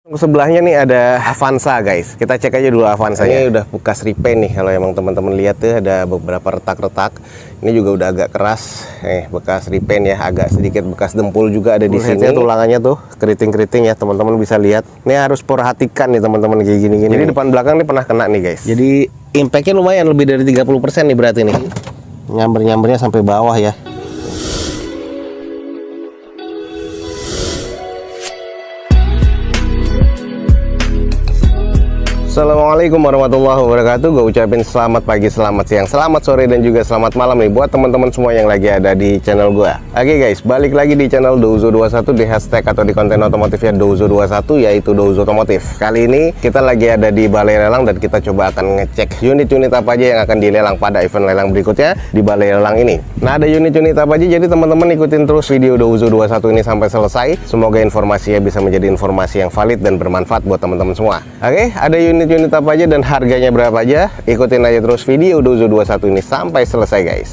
Sebelahnya nih ada Avanza guys. Kita cek aja dulu Avanza. Ini udah bekas repaint nih. Kalau emang teman-teman lihat tuh ada beberapa retak-retak. Ini juga udah agak keras. Bekas repaint ya, agak sedikit bekas dempul juga ada di sini. Tulangannya tuh keriting-keriting ya, teman-teman bisa lihat. Ini harus perhatikan nih teman-teman kayak gini-gini. Jadi depan belakang nih pernah kena nih guys. Jadi impactnya lumayan, lebih dari 30% nih berarti nih. Nyamber-nyambernya sampai bawah ya. Assalamualaikum warahmatullahi wabarakatuh. Gue ucapin selamat pagi, selamat siang, selamat sore, dan juga selamat malam nih buat teman-teman semua yang lagi ada di channel gue. Oke guys, balik lagi di channel Douzo21 di hashtag atau di konten otomotifnya Douzo21, yaitu Douzo Otomotif. Kali ini kita lagi ada di balai lelang dan kita coba akan ngecek unit-unit apa aja yang akan dilelang pada event lelang berikutnya di balai lelang ini. Nah, ada unit-unit apa aja, jadi teman-teman ikutin terus video Douzo21 ini sampai selesai. Semoga informasinya bisa menjadi informasi yang valid dan bermanfaat buat teman-teman semua. Oke, ada unit apa aja dan harganya berapa aja, ikutin aja terus video Douzo21 ini sampai selesai guys.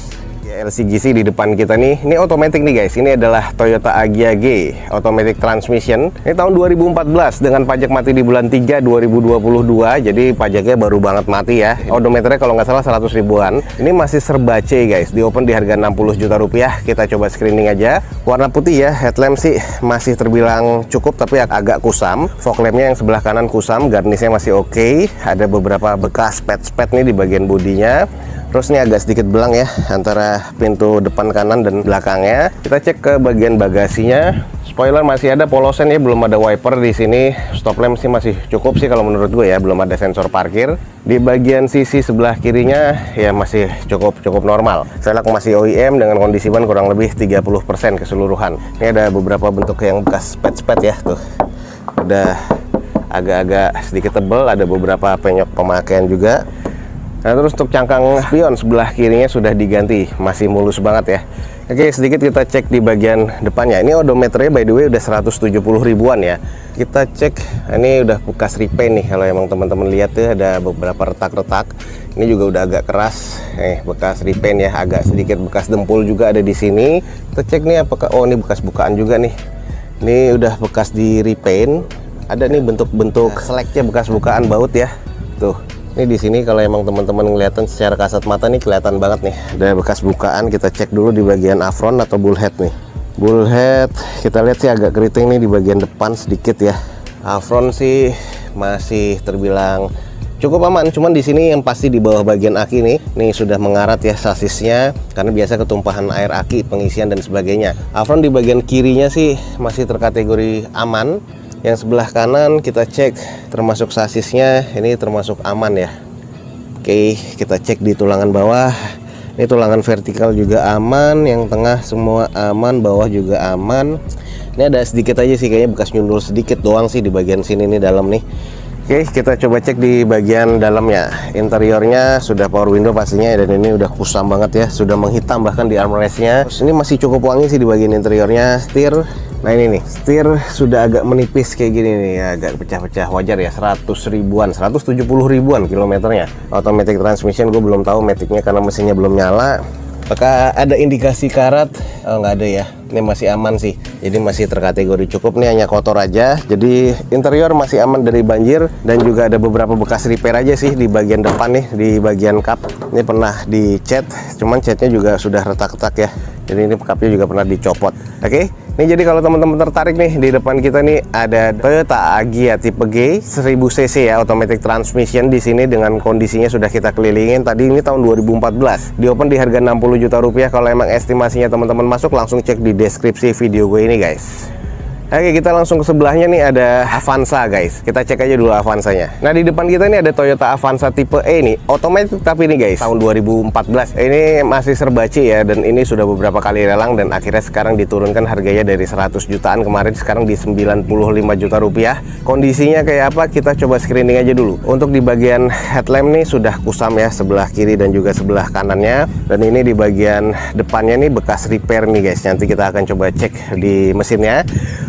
LCGC di depan kita nih, ini otomatis nih guys. Ini adalah Toyota Agya G automatic transmission. Ini tahun 2014 dengan pajak mati di bulan 3 2022. Jadi pajaknya baru banget mati ya. Odometernya kalau nggak salah 100 ribuan. Ini masih serba C guys, di open di harga 60 juta rupiah. Kita coba screening aja. Warna putih ya, headlamp sih masih terbilang cukup tapi agak kusam. Fog lampnya yang sebelah kanan kusam, garnisnya masih oke. Ada beberapa bekas pet nih di bagian bodinya. Terus ini agak sedikit belang ya antara pintu depan kanan dan belakangnya. Kita cek ke bagian bagasinya. Spoiler masih ada polosan ya, belum ada wiper di sini. Stop lamp sih masih cukup sih kalau menurut gue ya, belum ada sensor parkir. Di bagian sisi sebelah kirinya ya masih cukup normal. Velg masih OEM dengan kondisi ban kurang lebih 30% keseluruhan. Ini ada beberapa bentuk yang bekas spet ya tuh. Udah agak-agak sedikit tebel, ada beberapa penyok pemakaian juga. Nah, terus untuk cangkang spion sebelah kirinya sudah diganti, masih mulus banget ya. Oke, sedikit kita cek di bagian depannya. Ini odometernya by the way udah 170 ribuan ya. Kita cek, ini udah bekas repaint nih. Kalau emang teman-teman lihat tuh ada beberapa retak-retak. Ini juga udah agak keras, bekas repaint ya, agak sedikit bekas dempul juga ada di sini. Kita cek nih apakah, oh ini bekas bukaan juga nih. Ini udah bekas di repaint. Ada nih bentuk-bentuk seleknya bekas bukaan baut ya. Tuh. Ini di sini kalau emang teman-teman ngeliatin secara kasat mata nih kelihatan banget nih. Ada bekas bukaan, kita cek dulu di bagian afron atau bullhead nih. Bullhead kita lihat sih agak keriting nih di bagian depan sedikit ya. Afron sih masih terbilang cukup aman, cuman di sini yang pasti di bawah bagian aki nih sudah mengarat ya sasisnya karena biasa ketumpahan air aki, pengisian dan sebagainya. Afron di bagian kirinya sih masih terkategori aman. Yang sebelah kanan kita cek termasuk sasisnya ini termasuk aman ya. Oke, kita cek di tulangan bawah. Ini tulangan vertikal juga aman, yang tengah semua aman, bawah juga aman. Ini ada sedikit aja sih kayaknya bekas nyundul sedikit doang sih di bagian sini nih dalam nih. Oke, kita coba cek di bagian dalamnya. Interiornya sudah power window pastinya dan ini udah kusam banget ya, sudah menghitam bahkan di armrestnya. Terus ini masih cukup wangi sih di bagian interiornya. Setir, nah ini nih, setir sudah agak menipis kayak gini nih, agak pecah-pecah, wajar ya, 100 ribuan, 170 ribuan kilometernya. Automatic transmission gue belum tahu maticnya karena mesinnya belum nyala. Apakah ada indikasi karat? Oh, nggak ada ya, ini masih aman sih, jadi masih terkategori cukup. Nih hanya kotor aja, jadi interior masih aman dari banjir. Dan juga ada beberapa bekas repair aja sih di bagian depan nih, di bagian kap. Ini pernah dicat, cuman catnya juga sudah retak-retak ya, jadi ini kapnya juga pernah dicopot. Oke, ini jadi kalau teman-teman tertarik nih, di depan kita nih ada Toyota Agya tipe G 1000 cc ya, automatic transmission. Di sini dengan kondisinya sudah kita kelilingin. Tadi ini tahun 2014, di open di harga 60 juta rupiah. Kalau emang estimasinya teman-teman masuk, langsung cek di deskripsi video gue ini guys. Oke, kita langsung ke sebelahnya nih ada Avanza guys. Kita cek aja dulu Avanzanya. Nah, di depan kita nih ada Toyota Avanza tipe E nih, otomatis tapi nih guys, tahun 2014. Ini masih serba C ya, dan ini sudah beberapa kali lelang dan akhirnya sekarang diturunkan harganya dari 100 jutaan kemarin, sekarang di 95 juta rupiah. Kondisinya kayak apa? Kita coba screening aja dulu. Untuk di bagian headlamp nih sudah kusam ya, sebelah kiri dan juga sebelah kanannya. Dan ini di bagian depannya nih bekas repair nih guys. Nanti kita akan coba cek di mesinnya.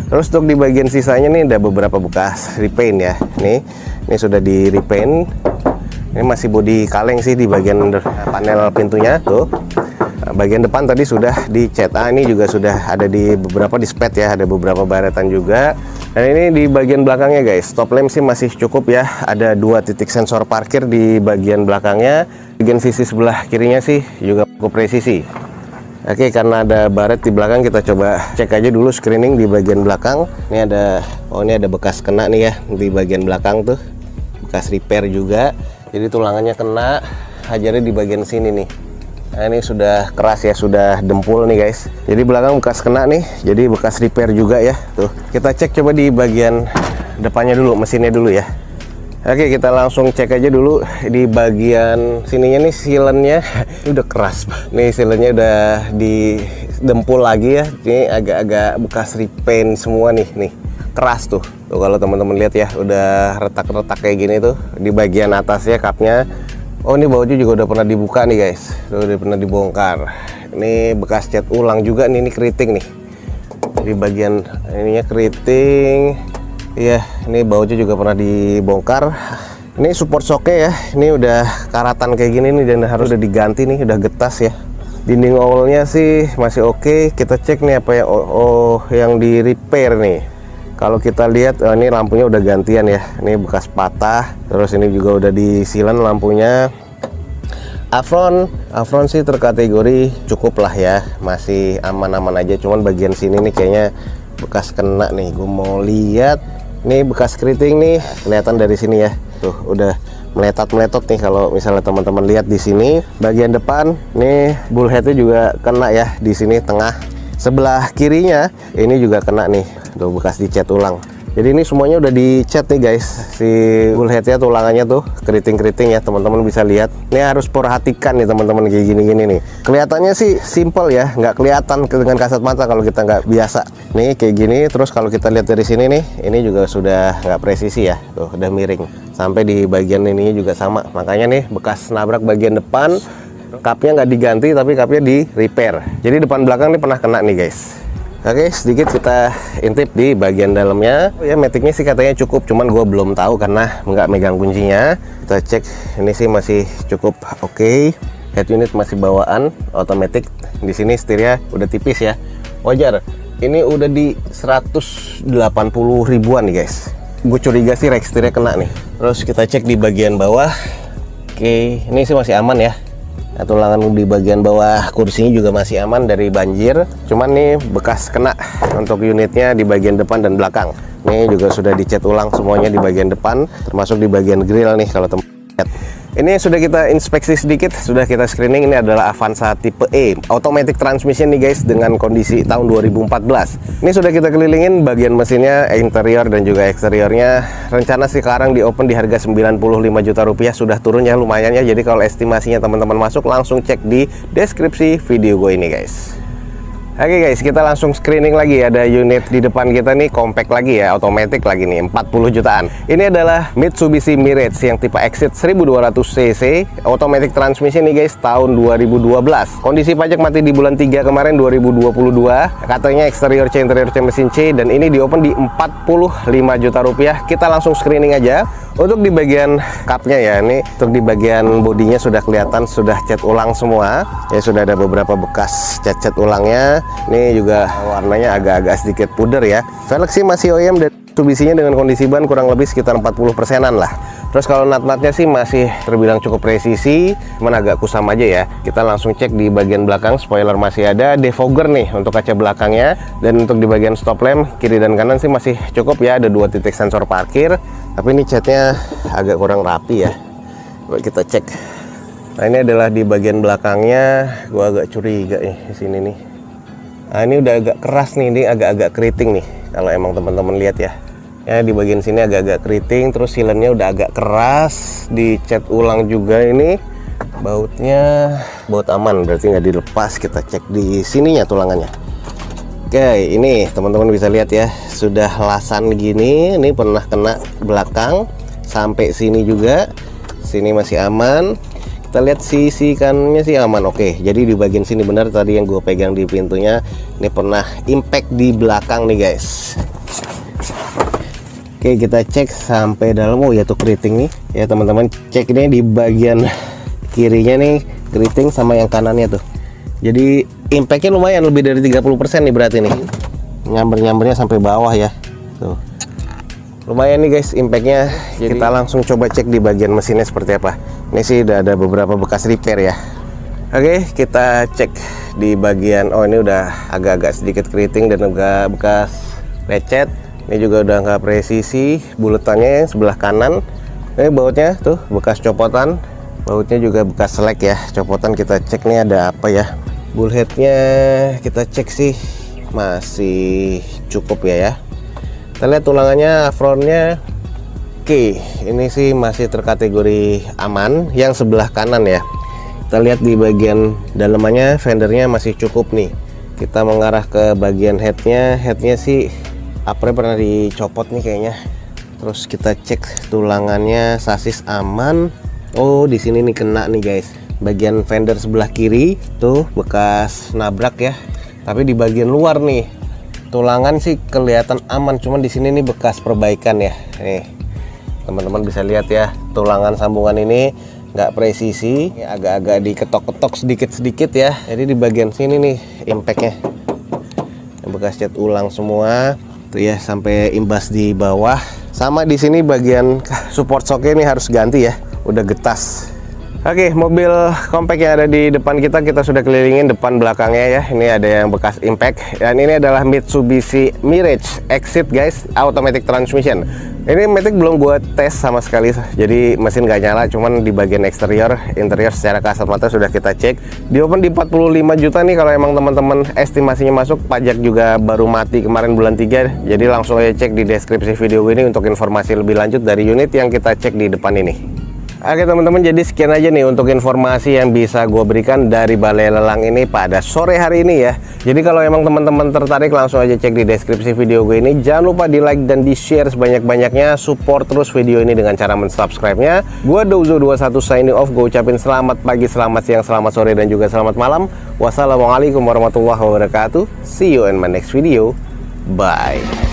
Terus untuk di bagian sisanya nih ada beberapa bekas repaint ya. Ini sudah di repaint. Ini masih body kaleng sih di bagian panel pintunya tuh. Bagian depan tadi sudah dicat. Ini juga sudah ada di beberapa di spet ya, ada beberapa baretan juga. Dan ini di bagian belakangnya guys, stop lamp sih masih cukup ya. Ada 2 titik sensor parkir di bagian belakangnya. Bagian sisi sebelah kirinya sih juga cukup presisi. Oke, karena ada baret di belakang, kita coba cek aja dulu screening di bagian belakang. Ini ada, ini ada bekas kena nih ya di bagian belakang tuh, bekas repair juga. Jadi tulangannya kena, hajarnya di bagian sini nih. Nah, ini sudah keras ya, sudah dempul nih guys. Jadi belakang bekas kena nih, jadi bekas repair juga ya. Tuh, kita cek coba di bagian depannya dulu, mesinnya dulu ya. Oke, kita langsung cek aja dulu di bagian sininya nih, silennya udah keras. Nih silennya udah didempul lagi ya. Ini agak-agak bekas repaint semua nih, keras tuh. Tuh kalau teman-teman lihat ya, udah retak-retak kayak gini tuh di bagian atasnya kapnya. Oh, ini bautnya juga udah pernah dibuka nih guys. Udah pernah dibongkar. Ini bekas cat ulang juga nih, ini keriting nih. Di bagian ininya keriting. Iya, ini bautnya juga pernah dibongkar. Ini support shocknya ya, ini udah karatan kayak gini nih dan harus udah diganti nih, udah getas ya. Dinding owlnya sih masih oke. Kita cek nih apa ya, yang di repair nih. Kalau kita lihat, ini lampunya udah gantian ya. Ini bekas patah. Terus ini juga udah disilen lampunya. Afron sih terkategori cukup lah ya, masih aman-aman aja. Cuman bagian sini nih kayaknya bekas kena nih. Gue mau lihat. Ini bekas keriting nih, kelihatan dari sini ya. Tuh, udah meletot nih kalau misalnya teman-teman lihat di sini. Bagian depan nih bullheadnya juga kena ya di sini tengah. Sebelah kirinya ini juga kena nih. Tuh bekas dicat ulang. Jadi ini semuanya udah dicat nih guys. Si bullheadnya, tulangannya tuh keriting-keriting ya, teman-teman bisa lihat. Ini harus perhatikan nih teman-teman kayak gini-gini nih. Kelihatannya sih simple ya, nggak kelihatan dengan kasat mata kalau kita nggak biasa. Nih kayak gini. Terus kalau kita lihat dari sini nih, ini juga sudah nggak presisi ya. Tuh udah miring. Sampai di bagian ininya juga sama. Makanya nih bekas nabrak bagian depan, kapnya nggak diganti tapi kapnya di repair. Jadi depan belakang nih pernah kena nih guys. Oke, sedikit kita intip di bagian dalamnya. Oh ya, maticnya sih katanya cukup, cuman gue belum tahu karena nggak megang kuncinya. Kita cek, ini sih masih cukup oke. Head unit masih bawaan automatic. Di sini setirnya udah tipis ya, wajar. Ini udah di 180 ribuan nih guys. Gue curiga sih rack setirnya kena nih. Terus kita cek di bagian bawah. Oke, ini sih masih aman ya. Nah, tulangan di bagian bawah kursinya juga masih aman dari banjir. Cuman nih bekas kena untuk unitnya di bagian depan dan belakang. Ini juga sudah dicat ulang semuanya di bagian depan, termasuk di bagian grill nih kalau teman lihat. Ini sudah kita inspeksi sedikit, sudah kita screening. Ini adalah Avanza tipe E, automatic transmission nih guys, dengan kondisi tahun 2014. Ini sudah kita kelilingin bagian mesinnya, interior dan juga eksteriornya. Rencana sekarang di open di harga 95 juta rupiah, sudah turun ya lumayan ya. Jadi kalau estimasinya teman-teman masuk, langsung cek di deskripsi video gue ini guys. Oke guys, kita langsung screening lagi. Ada unit di depan kita nih, compact lagi ya, otomatis lagi nih, 40 jutaan. Ini adalah Mitsubishi Mirage yang tipe Exit 1200 cc, automatic transmission nih guys, tahun 2012. Kondisi pajak mati di bulan 3 kemarin 2022. Katanya exterior C, interior C, mesin C, dan ini di open di 45 juta rupiah. Kita langsung screening aja. Untuk di bagian cupnya ya, ini untuk di bagian bodinya sudah kelihatan sudah cat ulang semua ya, sudah ada beberapa bekas cat ulangnya. Ini juga warnanya agak-agak sedikit puder ya. Velg sih masih OEM dan Mitsubishi-nya dengan kondisi ban kurang lebih sekitar 40%-an lah. Terus kalau nut-nutnya sih masih terbilang cukup presisi, cuman agak kusam aja ya. Kita langsung cek di bagian belakang, spoiler masih ada, defogger nih untuk kaca belakangnya. Dan untuk di bagian stop lamp kiri dan kanan sih masih cukup ya, ada 2 titik sensor parkir. Tapi ini catnya agak kurang rapi ya. Coba kita cek. Nah, ini adalah di bagian belakangnya. Gua agak curiga nih di sini nih. Nah, ini udah agak keras nih, ini agak-agak keriting nih. Kalau emang teman-teman lihat ya. Ya, di bagian sini agak-agak keriting, terus silennya udah agak keras, dicat ulang juga ini. Bautnya baut aman, berarti nggak dilepas. Kita cek di sininya tulangannya. Oke, ini teman-teman bisa lihat ya, sudah lasan gini. Ini pernah kena belakang sampai sini juga. Sini masih aman. Kita lihat sisi kanannya sih aman. Oke, jadi di bagian sini benar tadi yang gue pegang di pintunya, ini pernah impact di belakang nih guys. Oke, kita cek sampai dalam. Oh ya, tuh keriting nih ya teman-teman. Cek ini di bagian kirinya nih keriting, sama yang kanannya tuh Jadi impactnya lumayan, lebih dari 30% nih berarti nih. Nyamber-nyambernya sampai bawah ya. Tuh. Lumayan nih guys impactnya. Jadi kita langsung coba cek di bagian mesinnya seperti apa. Ini sih udah ada beberapa bekas repair ya. Oke, kita cek di bagian, oh ini udah agak-agak sedikit keriting dan juga bekas lecet. Ini juga udah nggak presisi, buletannya yang sebelah kanan. Ini bautnya tuh bekas copotan. Bautnya juga bekas selek ya, copotan. Kita cek nih ada apa ya. Bullheadnya kita cek sih masih cukup ya. Kita lihat tulangannya, frontnya oke. Ini sih masih terkategori aman. Yang sebelah kanan ya. Kita lihat di bagian dalamannya, fendernya masih cukup nih. Kita mengarah ke bagian headnya sih uppernya pernah dicopot nih kayaknya. Terus kita cek tulangannya, sasis aman. Oh di sini nih kena nih guys. Bagian fender sebelah kiri tuh bekas nabrak ya. Tapi di bagian luar nih tulangan sih kelihatan aman. Cuman di sini nih bekas perbaikan ya. Nih teman-teman bisa lihat ya, tulangan sambungan ini nggak presisi, agak-agak diketok-ketok sedikit-sedikit ya. Jadi di bagian sini nih impactnya bekas cat ulang semua tuh ya, sampai imbas di bawah. Sama di sini bagian support shocknya ini harus ganti ya, udah getas. Oke, mobil compact yang ada di depan kita sudah kelilingin depan belakangnya ya. Ini ada yang bekas impact, dan ini adalah Mitsubishi Mirage Exit guys, automatic transmission. Ini Matic belum gue tes sama sekali, jadi mesin gak nyala. Cuman di bagian eksterior, interior secara kasat mata sudah kita cek. Di open di 45 juta nih kalau emang teman-teman estimasinya masuk. Pajak juga baru mati kemarin bulan 3. Jadi langsung aja cek di deskripsi video ini untuk informasi lebih lanjut dari unit yang kita cek di depan ini. Oke teman-teman, jadi sekian aja nih untuk informasi yang bisa gue berikan dari Balai Lelang ini pada sore hari ini ya. Jadi kalau emang teman-teman tertarik, langsung aja cek di deskripsi video gue ini. Jangan lupa di like dan di share sebanyak-banyaknya. Support terus video ini dengan cara mensubscribe-nya. Gue Dozo21 signing off. Gue ucapin selamat pagi, selamat siang, selamat sore, dan juga selamat malam. Wassalamualaikum warahmatullahi wabarakatuh. See you in my next video. Bye.